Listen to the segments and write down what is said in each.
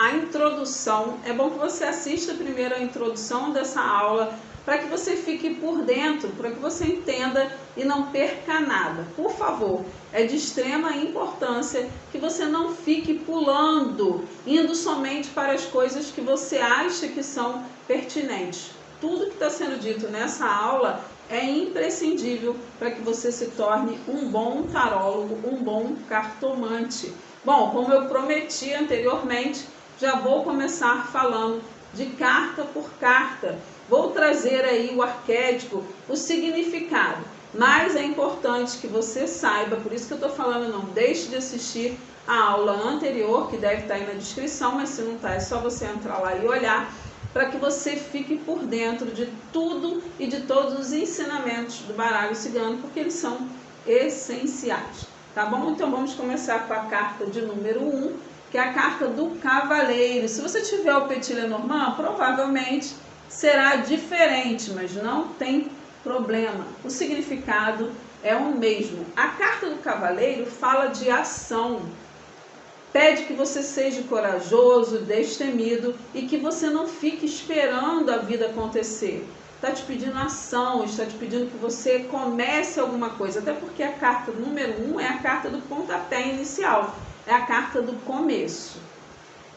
a introdução. É bom que você assista primeiro a introdução dessa aula, para que você fique por dentro, para que você entenda e não perca nada. Por favor, é de extrema importância que você não fique pulando, indo somente para as coisas que você acha que são pertinentes. Tudo que está sendo dito nessa aula é imprescindível para que você se torne um bom tarólogo, um bom cartomante. Bom, como eu prometi anteriormente, já vou começar falando de carta por carta. Vou trazer aí o arquétipo, o significado, mas é importante que você saiba, por isso que eu estou falando, não deixe de assistir a aula anterior, que deve estar aí na descrição, mas se não está, é só você entrar lá e olhar, para que você fique por dentro de tudo e de todos os ensinamentos do baralho cigano, porque eles são essenciais, tá bom? Então vamos começar com a carta de número 1, que é a carta do cavaleiro. Se você tiver o Petit Lenormand, provavelmente será diferente, mas não tem problema. O significado é o mesmo. A carta do cavaleiro fala de ação. Pede que você seja corajoso, destemido e que você não fique esperando a vida acontecer. Está te pedindo ação, está te pedindo que você comece alguma coisa. Até porque a carta número 1 é a carta do pontapé inicial. É a carta do começo.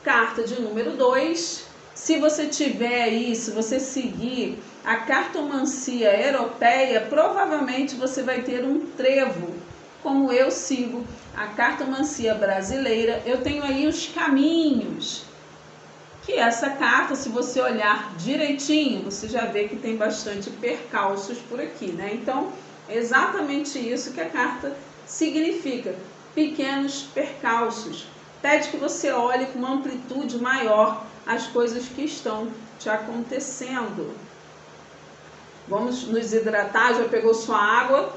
Carta de número 2. Se você tiver aí, se você seguir a cartomancia europeia, provavelmente você vai ter um trevo. Como eu sigo a cartomancia brasileira, eu tenho aí os caminhos. Que essa carta, se você olhar direitinho, você já vê que tem bastante percalços por aqui, né? Então, é exatamente isso que a carta significa. Pequenos percalços. Pede que você olhe com uma amplitude maior as coisas que estão te acontecendo. Vamos nos hidratar. Já pegou sua água?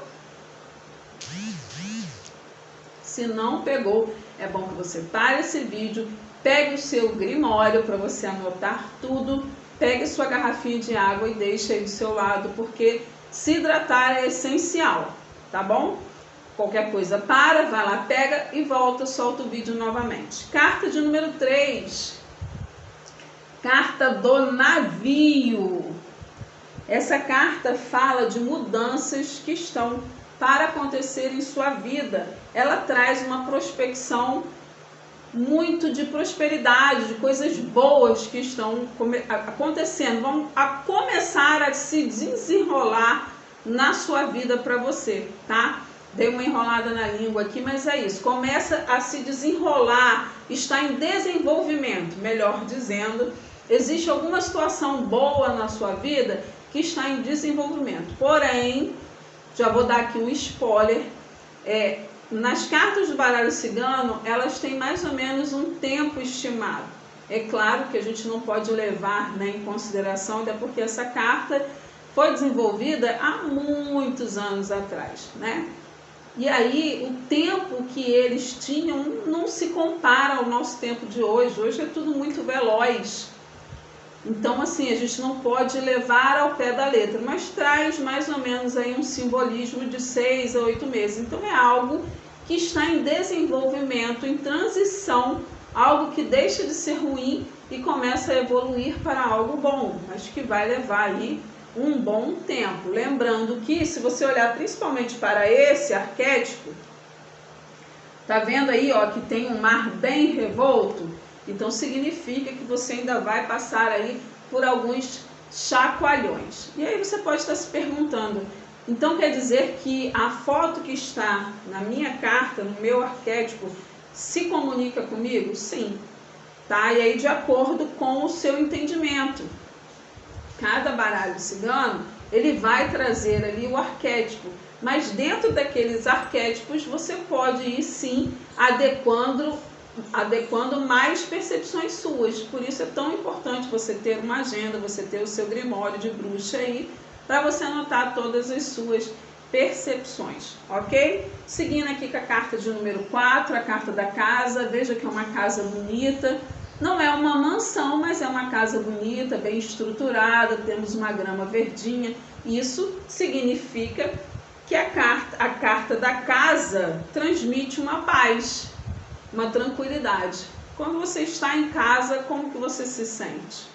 Se não pegou, é bom que você pare esse vídeo, pegue o seu grimório para você anotar tudo, pegue sua garrafinha de água e deixe aí do seu lado, porque se hidratar é essencial, tá bom? Qualquer coisa para, vai lá, pega e volta, solta o vídeo novamente. Carta de número 3. Carta do navio. Essa carta fala de mudanças que estão para acontecer em sua vida. Ela traz uma prospecção muito de prosperidade, de coisas boas que estão acontecendo. Vão começar a se desenrolar na sua vida para você, tá? Dei uma enrolada na língua aqui, mas é isso. Começa a se desenrolar, está em desenvolvimento, melhor dizendo. Existe alguma situação boa na sua vida que está em desenvolvimento. Porém, já vou dar aqui um spoiler. Nas cartas do baralho cigano, elas têm mais ou menos um tempo estimado. É claro que a gente não pode levar, né, em consideração, até porque essa carta foi desenvolvida há muitos anos atrás, né? E aí, o tempo que eles tinham não se compara ao nosso tempo de hoje. Hoje é tudo muito veloz. Então, assim, a gente não pode levar ao pé da letra, mas traz mais ou menos aí um simbolismo de 6 a 8 meses. Então, é algo que está em desenvolvimento, em transição, algo que deixa de ser ruim e começa a evoluir para algo bom, mas que vai levar aí um bom tempo. Lembrando que, se você olhar principalmente para esse arquétipo, tá vendo aí, ó, que tem um mar bem revolto? Então significa que você ainda vai passar aí por alguns chacoalhões. E aí você pode estar se perguntando, então quer dizer que a foto que está na minha carta, no meu arquétipo, se comunica comigo? Sim. Tá? E aí de acordo com o seu entendimento. Cada baralho cigano, ele vai trazer ali o arquétipo. Mas dentro daqueles arquétipos você pode ir sim adequando mais percepções suas. Por isso é tão importante você ter uma agenda, você ter o seu grimório de bruxa aí, para você anotar todas as suas percepções, ok? Seguindo aqui com a carta de número 4, a carta da casa. Veja que é uma casa bonita. Não é uma mansão, mas é uma casa bonita, bem estruturada, temos uma grama verdinha. Isso significa que a carta da casa transmite uma paz, uma tranquilidade. Quando você está em casa, como que você se sente?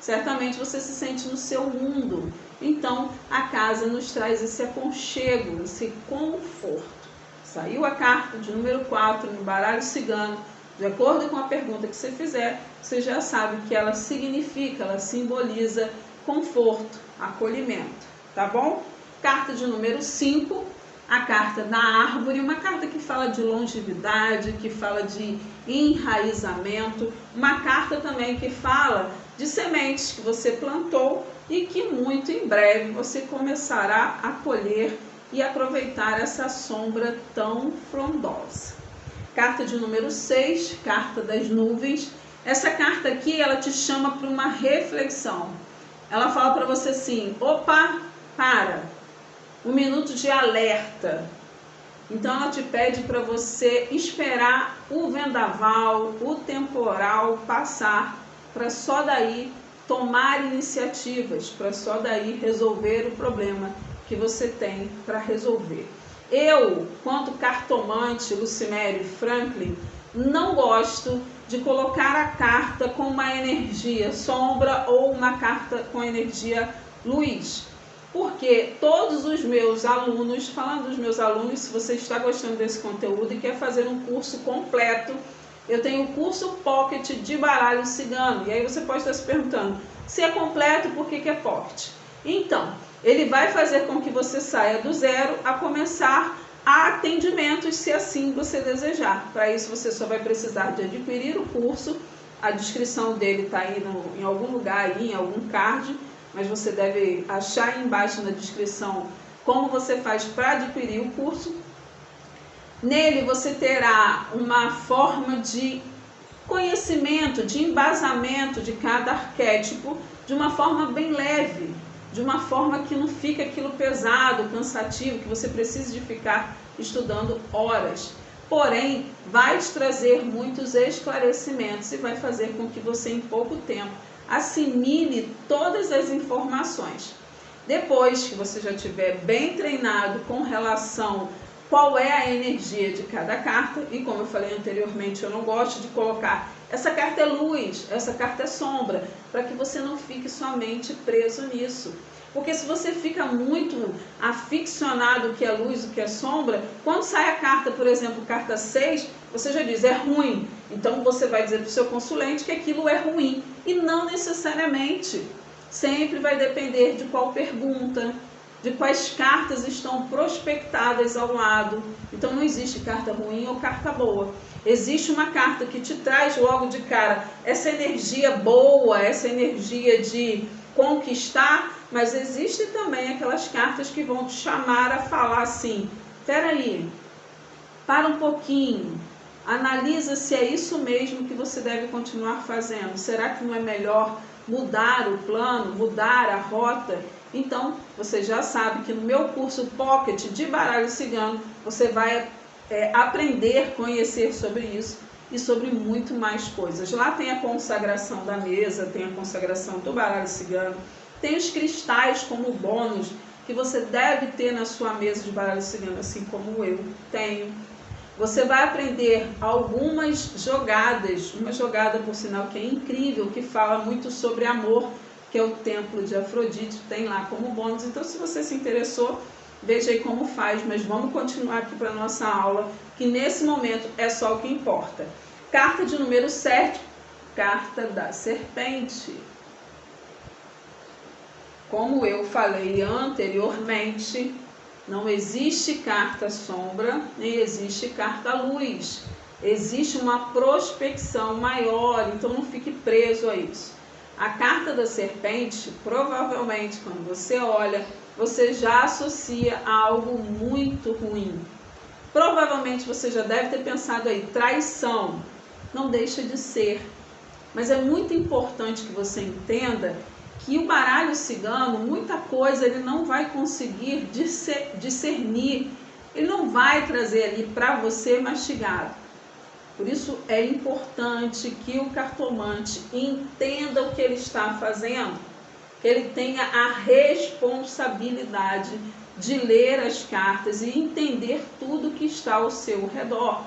Certamente você se sente no seu mundo. Então, a casa nos traz esse aconchego, esse conforto. Saiu a carta de número 4 no baralho cigano. De acordo com a pergunta que você fizer, você já sabe que ela significa, ela simboliza conforto, acolhimento, tá bom? Carta de número 5, a carta da árvore, uma carta que fala de longevidade, que fala de enraizamento, uma carta também que fala de sementes que você plantou e que muito em breve você começará a colher e aproveitar essa sombra tão frondosa. Carta de número 6, carta das nuvens. Essa carta aqui, ela te chama para uma reflexão. Ela fala para você assim, opa, para, um minuto de alerta. Então ela te pede para você esperar o vendaval, o temporal passar, para só daí tomar iniciativas, para só daí resolver o problema que você tem para resolver. Eu, quanto cartomante Lucimério Franklin, não gosto de colocar a carta com uma energia sombra ou uma carta com energia luz. Porque todos os meus alunos, falando dos meus alunos, se você está gostando desse conteúdo e quer fazer um curso completo, eu tenho o curso Pocket de baralho cigano. E aí você pode estar se perguntando, se é completo, por que é Pocket? Então, ele vai fazer com que você saia do zero a começar a atendimentos, se assim você desejar. Para isso, você só vai precisar de adquirir o curso. A descrição dele está aí em algum lugar, aí, em algum card, mas você deve achar aí embaixo na descrição como você faz para adquirir o curso. Nele você terá uma forma de conhecimento, de embasamento de cada arquétipo, de uma forma bem leve, de uma forma que não fica aquilo pesado, cansativo, que você precise de ficar estudando horas. Porém, vai te trazer muitos esclarecimentos e vai fazer com que você em pouco tempo assimile todas as informações. Depois que você já estiver bem treinado com relação qual é a energia de cada carta, e como eu falei anteriormente, eu não gosto de colocar essa carta é luz, essa carta é sombra, para que você não fique somente preso nisso. Porque se você fica muito aficionado o que é luz, o que é sombra, quando sai a carta, por exemplo, carta 6, você já diz, é ruim. Então você vai dizer para o seu consulente que aquilo é ruim. E não necessariamente. Sempre vai depender de qual pergunta, de quais cartas estão prospectadas ao lado. Então não existe carta ruim ou carta boa. Existe uma carta que te traz logo de cara essa energia boa, essa energia de conquistar, mas existem também aquelas cartas que vão te chamar a falar assim, peraí, para um pouquinho, analisa se é isso mesmo que você deve continuar fazendo. Será que não é melhor mudar o plano, mudar a rota? Então, você já sabe que no meu curso Pocket de baralho cigano, você vai aprender, conhecer sobre isso e sobre muito mais coisas. Lá tem a consagração da mesa, tem a consagração do baralho cigano, tem os cristais como bônus que você deve ter na sua mesa de baralho cigano, assim como eu tenho. Você vai aprender algumas jogadas, uma jogada por sinal que é incrível, que fala muito sobre amor, que é o templo de Afrodite, tem lá como bônus. Então, se você se interessou, veja aí como faz, mas vamos continuar aqui para a nossa aula, que nesse momento é só o que importa. Carta de número 7, carta da serpente. Como eu falei anteriormente, não existe carta sombra, nem existe carta luz. Existe uma prospecção maior, então não fique preso a isso. A carta da serpente, provavelmente, quando você olha, você já associa a algo muito ruim. Provavelmente você já deve ter pensado aí, traição. Não deixa de ser. Mas é muito importante que você entenda que o baralho cigano, muita coisa ele não vai conseguir discernir, ele não vai trazer ali para você mastigado. Por isso é importante que o cartomante entenda o que ele está fazendo, que ele tenha a responsabilidade de ler as cartas e entender tudo que está ao seu redor.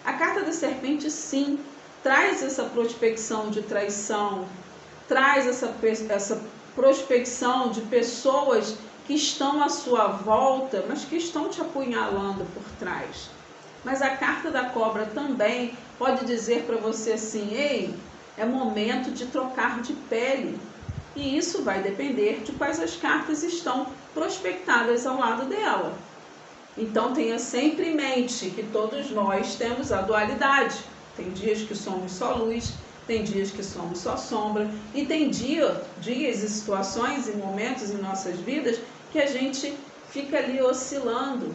A carta da serpente, sim, traz essa prospecção de traição, traz essa prospecção de pessoas que estão à sua volta, mas que estão te apunhalando por trás. Mas a carta da cobra também pode dizer para você assim: ei, é momento de trocar de pele. E isso vai depender de quais as cartas estão prospectadas ao lado dela. Então tenha sempre em mente que todos nós temos a dualidade. Tem dias que somos só luz, tem dias que somos só sombra, e tem dias e situações e momentos em nossas vidas que a gente fica ali oscilando.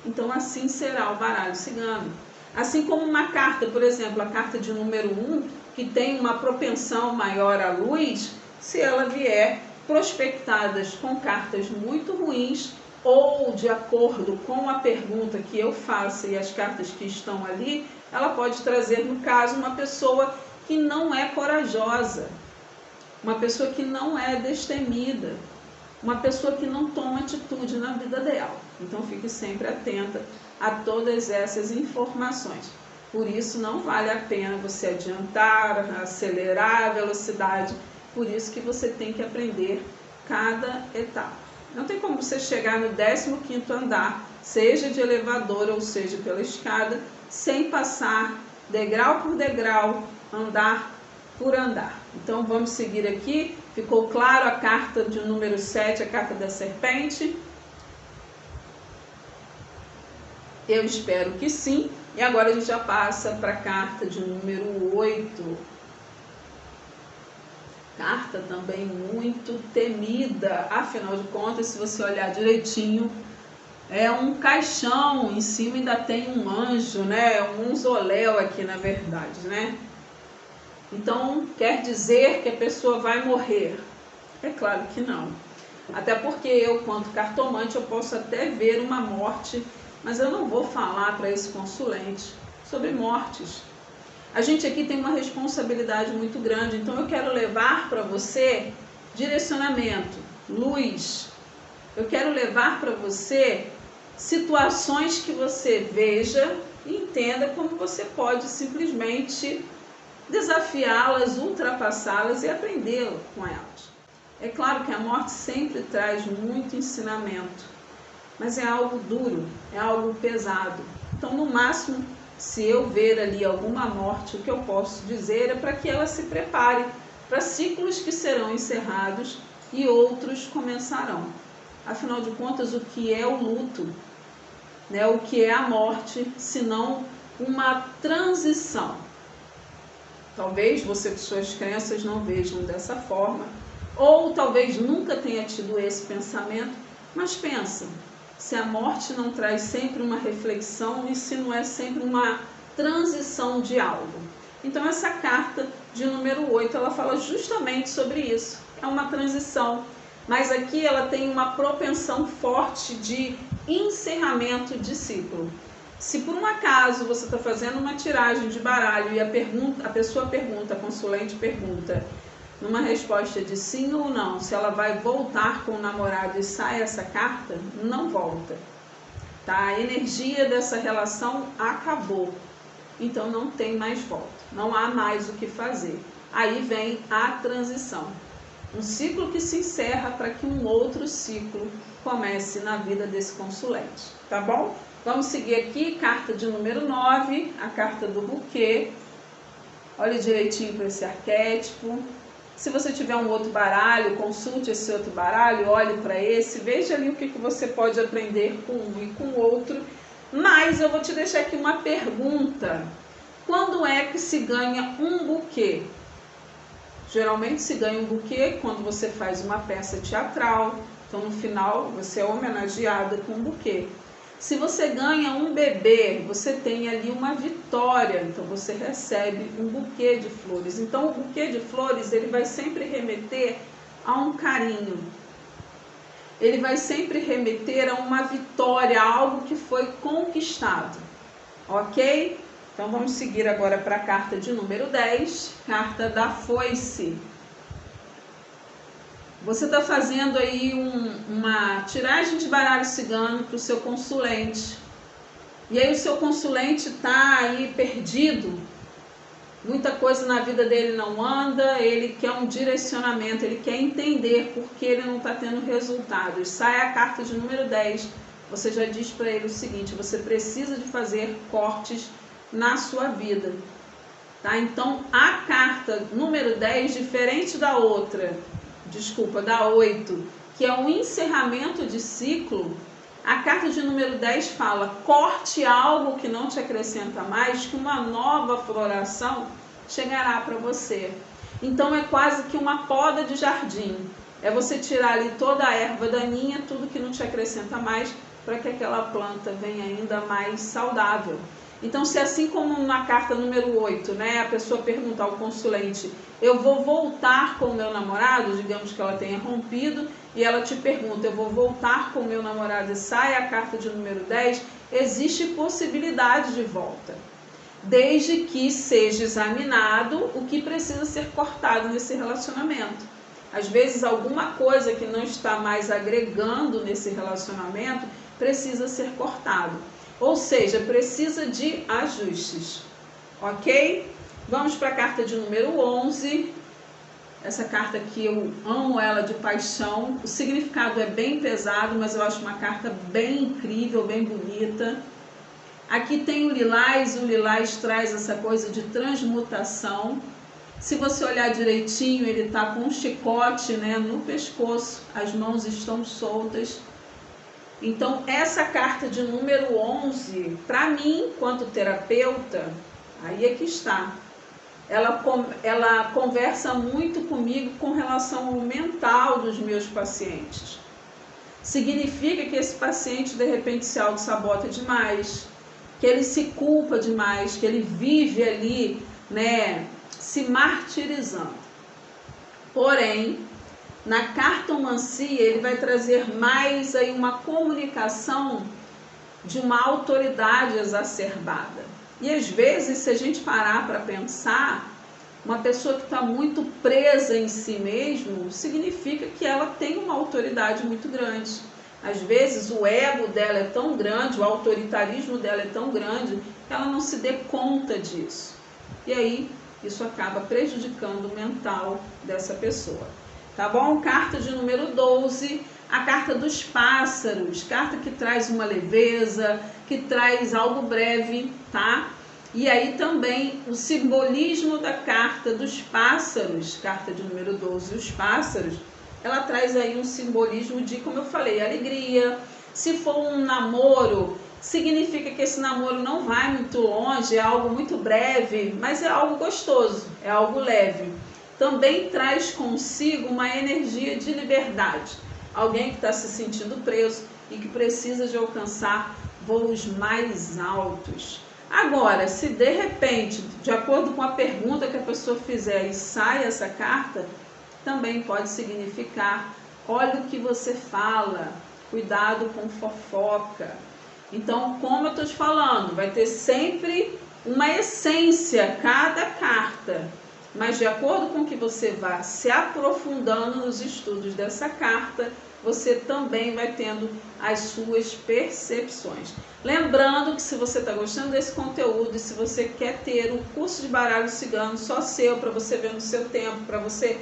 Então assim será o baralho cigano. Assim como uma carta, por exemplo, a carta de número 1, que tem uma propensão maior à luz, se ela vier prospectadas com cartas muito ruins, ou de acordo com a pergunta que eu faço e as cartas que estão ali, ela pode trazer, no caso, uma pessoa que não é corajosa, uma pessoa que não é destemida, uma pessoa que não toma atitude na vida dela. Então fique sempre atenta a todas essas informações. Por isso não vale a pena você adiantar, acelerar a velocidade, por isso que você tem que aprender cada etapa. Não tem como você chegar no 15º andar, seja de elevador ou seja pela escada, sem passar degrau por degrau, andar por andar. Então vamos seguir aqui. Ficou claro a carta de número 7, a carta da serpente? Eu espero que sim. E agora a gente já passa para a carta de número 8. Carta também muito temida. Afinal de contas, se você olhar direitinho, é um caixão, em cima ainda tem um anjo, né? Um mausoléu aqui, na verdade, né? Então, quer dizer que a pessoa vai morrer? É claro que não. Até porque eu, quanto cartomante, eu posso até ver uma morte, mas eu não vou falar para esse consulente sobre mortes. A gente aqui tem uma responsabilidade muito grande, então eu quero levar para você direcionamento, luz. Eu quero levar para você situações que você veja e entenda como você pode simplesmente desafiá-las, ultrapassá-las e aprender com elas. É claro que a morte sempre traz muito ensinamento, mas é algo duro, é algo pesado. Então, no máximo, se eu ver ali alguma morte, o que eu posso dizer é para que ela se prepare para ciclos que serão encerrados e outros começarão. Afinal de contas, o que é o luto, né? O que é a morte, senão uma transição? Talvez você, com suas crenças, não vejam dessa forma, ou talvez nunca tenha tido esse pensamento, mas pensa, se a morte não traz sempre uma reflexão e se não é sempre uma transição de algo. Então essa carta de número 8, ela fala justamente sobre isso, é uma transição, mas aqui ela tem uma propensão forte de encerramento de ciclo. Se por um acaso você está fazendo uma tiragem de baralho e a pessoa pergunta, a consulente pergunta, numa resposta de sim ou não, se ela vai voltar com o namorado e sai essa carta, não volta. Tá? A energia dessa relação acabou. Então não tem mais volta. Não há mais o que fazer. Aí vem a transição. Um ciclo que se encerra para que um outro ciclo comece na vida desse consulente. Tá bom? Vamos seguir aqui, carta de número 9, a carta do buquê. Olhe direitinho para esse arquétipo. Se você tiver um outro baralho, consulte esse outro baralho, olhe para esse, veja ali o que você pode aprender com um e com o outro. Mas eu vou te deixar aqui uma pergunta. Quando é que se ganha um buquê? Geralmente se ganha um buquê quando você faz uma peça teatral. Então no final você é homenageada com um buquê. Se você ganha um bebê, você tem ali uma vitória, então você recebe um buquê de flores. Então o buquê de flores, ele vai sempre remeter a um carinho. Ele vai sempre remeter a uma vitória, a algo que foi conquistado. Ok? Então vamos seguir agora para a carta de número 10, carta da foice. Você está fazendo aí uma tiragem de baralho cigano para o seu consulente. E aí o seu consulente está aí perdido. muita coisa na vida dele não anda, ele quer um direcionamento, ele quer entender por que ele não está tendo resultados. Sai a carta de número 10, você já diz para ele o seguinte: você precisa de fazer cortes na sua vida. Tá? Então, a carta número 10, diferente da outra, da 8, que é um encerramento de ciclo, a carta de número 10 fala: corte algo que não te acrescenta mais, que uma nova floração chegará para você. Então, é quase que uma poda de jardim. É você tirar ali toda a erva daninha, tudo que não te acrescenta mais, para que aquela planta venha ainda mais saudável. Então, se assim como na carta número 8, né, a pessoa pergunta ao consulente: eu vou voltar com o meu namorado, digamos que ela tenha rompido, e ela te pergunta: eu vou voltar com o meu namorado, e sai a carta de número 10, existe possibilidade de volta, desde que seja examinado o que precisa ser cortado nesse relacionamento. Às vezes, alguma coisa que não está mais agregando nesse relacionamento precisa ser cortado. Ou seja, precisa de ajustes, ok? Vamos para a carta de número 11. Essa carta aqui eu amo ela de paixão. O significado é bem pesado, mas eu acho uma carta bem incrível, bem bonita. Aqui tem o lilás traz essa coisa de transmutação. Se você olhar direitinho, ele está com um chicote, né, no pescoço, as mãos estão soltas. Então, essa carta de número 11, para mim, enquanto terapeuta, aí é que está. Ela conversa muito comigo com relação ao mental dos meus pacientes. Significa que esse paciente, de repente, se auto-sabota demais, que ele se culpa demais, que ele vive ali, né, se martirizando. Porém, na cartomancia, ele vai trazer mais aí uma comunicação de uma autoridade exacerbada. E às vezes, se a gente parar para pensar, uma pessoa que está muito presa em si mesmo, significa que ela tem uma autoridade muito grande. Às vezes o ego dela é tão grande, o autoritarismo dela é tão grande, que ela não se dê conta disso. E aí, isso acaba prejudicando o mental dessa pessoa. Tá bom? Carta de número 12, a carta dos pássaros, carta que traz uma leveza, que traz algo breve, tá? E aí também o simbolismo da carta dos pássaros, carta de número 12, os pássaros, ela traz aí um simbolismo de, como eu falei, alegria. Se for um namoro, significa que esse namoro não vai muito longe, é algo muito breve, mas é algo gostoso, é algo leve. Também traz consigo uma energia de liberdade. Alguém que está se sentindo preso e que precisa de alcançar voos mais altos. Agora, se de repente, de acordo com a pergunta que a pessoa fizer e sai essa carta, também pode significar: olha o que você fala, cuidado com fofoca. Então, como eu estou te falando, vai ter sempre uma essência cada carta, mas de acordo com que você vá se aprofundando nos estudos dessa carta, você também vai tendo as suas percepções. Lembrando que se você está gostando desse conteúdo e se você quer ter um curso de baralho cigano só seu, para você ver no seu tempo, para você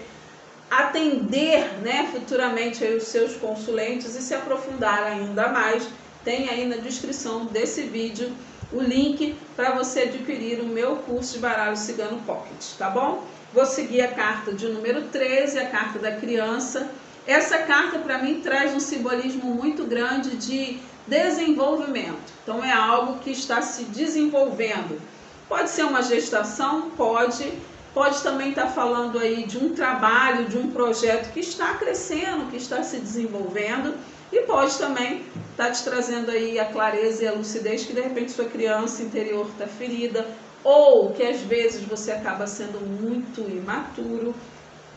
atender, né, futuramente aí os seus consulentes e se aprofundar ainda mais, tem aí na descrição desse vídeo o link para você adquirir o meu curso de baralho cigano Pocket, tá bom? Vou seguir a carta de número 13, a carta da criança. Essa carta para mim traz um simbolismo muito grande de desenvolvimento. Então é algo que está se desenvolvendo. Pode ser uma gestação, pode também estar falando aí de um trabalho, de um projeto que está crescendo, que está se desenvolvendo, e pode também estar te trazendo aí a clareza e a lucidez que de repente sua criança interior está ferida, ou que às vezes você acaba sendo muito imaturo.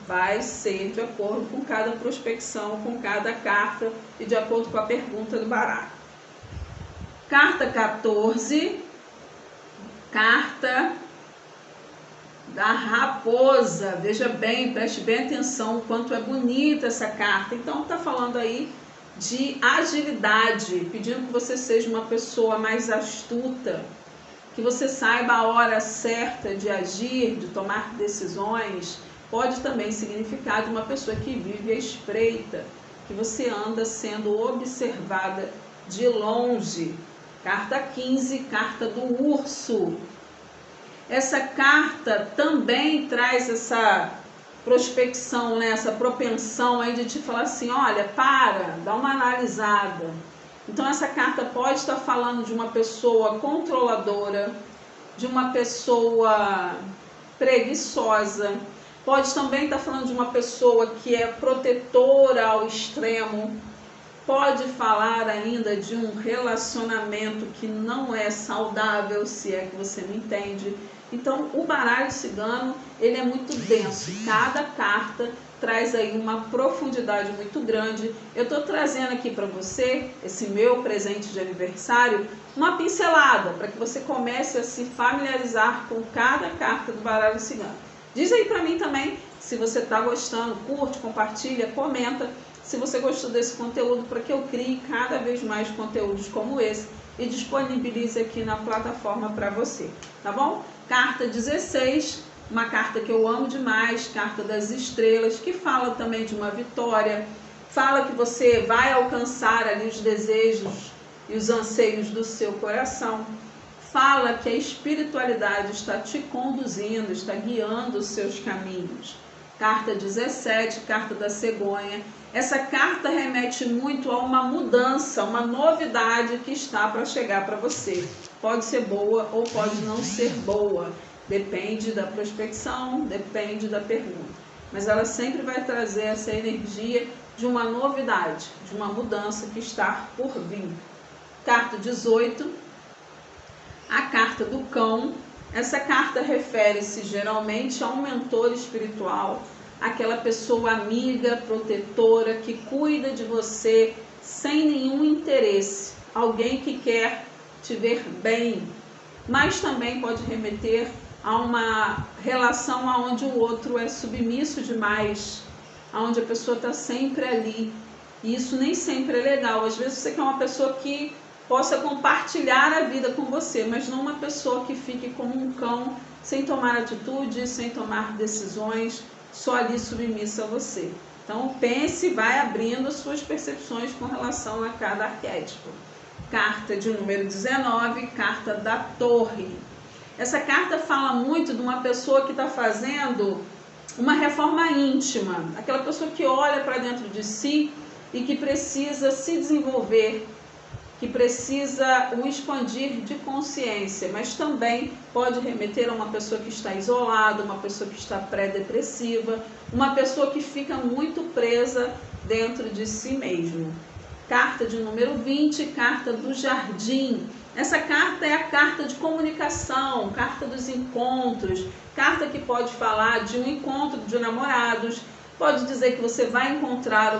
Vai ser de acordo com cada prospecção, com cada carta e de acordo com a pergunta do baralho. Carta 14, carta da raposa. Veja bem, preste bem atenção o quanto é bonita essa carta. Então está falando aí de agilidade, pedindo que você seja uma pessoa mais astuta, que você saiba a hora certa de agir, de tomar decisões. Pode também significar de uma pessoa que vive à espreita, que você anda sendo observada de longe. Carta 15, carta do urso. Essa carta também traz essa prospecção, né? Essa propensão aí de te falar assim, olha, dá uma analisada. Então essa carta pode estar falando de uma pessoa controladora, de uma pessoa preguiçosa, pode também estar falando de uma pessoa que é protetora ao extremo, pode falar ainda de um relacionamento que não é saudável, se é que você me entende. Então o baralho cigano, ele é muito denso, cada carta traz aí uma profundidade muito grande. Eu estou trazendo aqui para você, esse meu presente de aniversário, uma pincelada, para que você comece a se familiarizar com cada carta do baralho cigano. Diz aí para mim também, se você está gostando, curte, compartilha, comenta, se você gostou desse conteúdo, para que eu crie cada vez mais conteúdos como esse e disponibilize aqui na plataforma para você, tá bom? Carta 16, uma carta que eu amo demais, carta das estrelas, que fala também de uma vitória, fala que você vai alcançar ali os desejos e os anseios do seu coração, fala que a espiritualidade está te conduzindo, está guiando os seus caminhos. Carta 17, carta da cegonha. Essa carta remete muito a uma mudança, uma novidade que está para chegar para você. Pode ser boa ou pode não ser boa. Depende da prospecção, depende da pergunta. Mas ela sempre vai trazer essa energia de uma novidade, de uma mudança que está por vir. Carta 18, a carta do cão. Essa carta refere-se geralmente a um mentor espiritual, aquela pessoa amiga, protetora, que cuida de você sem nenhum interesse, alguém que quer te ver bem, mas também pode remeter a uma relação onde o outro é submisso demais, onde a pessoa está sempre ali, e isso nem sempre é legal. Às vezes você quer uma pessoa que possa compartilhar a vida com você, mas não uma pessoa que fique como um cão, sem tomar atitude, sem tomar decisões, só ali submissa a você. Então pense e vai abrindo as suas percepções com relação a cada arquétipo. Carta de número 19, carta da torre. Essa carta fala muito de uma pessoa que está fazendo uma reforma íntima, aquela pessoa que olha para dentro de si e que precisa se desenvolver, que precisa um expandir de consciência, mas também pode remeter a uma pessoa que está isolada, uma pessoa que está pré-depressiva, uma pessoa que fica muito presa dentro de si mesmo. Carta de número 20, carta do jardim. Essa carta é a carta de comunicação, carta dos encontros, carta que pode falar de um encontro de namorados, pode dizer que você vai encontrar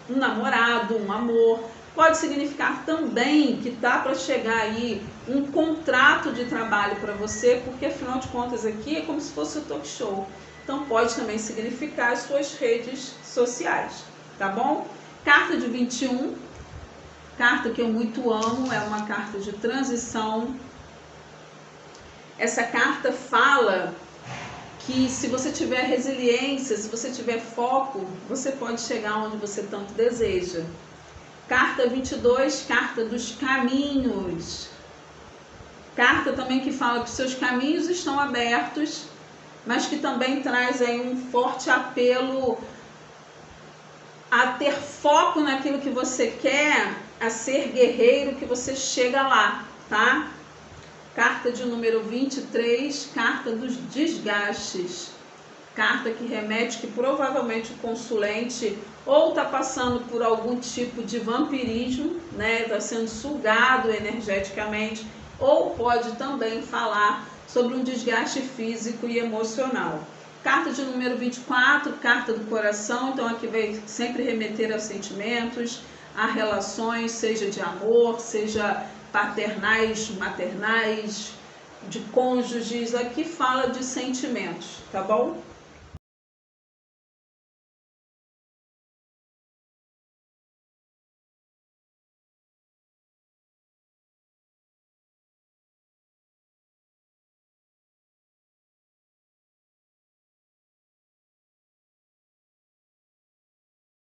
um namorado, um amor. Pode significar também que está para chegar aí um contrato de trabalho para você, porque afinal de contas aqui é como se fosse um talk show. Então pode também significar as suas redes sociais, tá bom? Carta de 21, carta que eu muito amo, é uma carta de transição. Essa carta fala que se você tiver resiliência, se você tiver foco, você pode chegar onde você tanto deseja. Carta 22, carta dos caminhos. Carta também que fala que seus caminhos estão abertos, mas que também traz aí um forte apelo a ter foco naquilo que você quer, a ser guerreiro, que você chega lá, tá? Carta de número 23, carta dos desgastes. Carta que remete que provavelmente o consulente ou está passando por algum tipo de vampirismo, né? Está sendo sugado energeticamente, ou pode também falar sobre um desgaste físico e emocional. Carta de número 24, carta do coração, então aqui vai sempre remeter a sentimentos, a relações, seja de amor, seja paternais, maternais, de cônjuges, aqui fala de sentimentos, tá bom?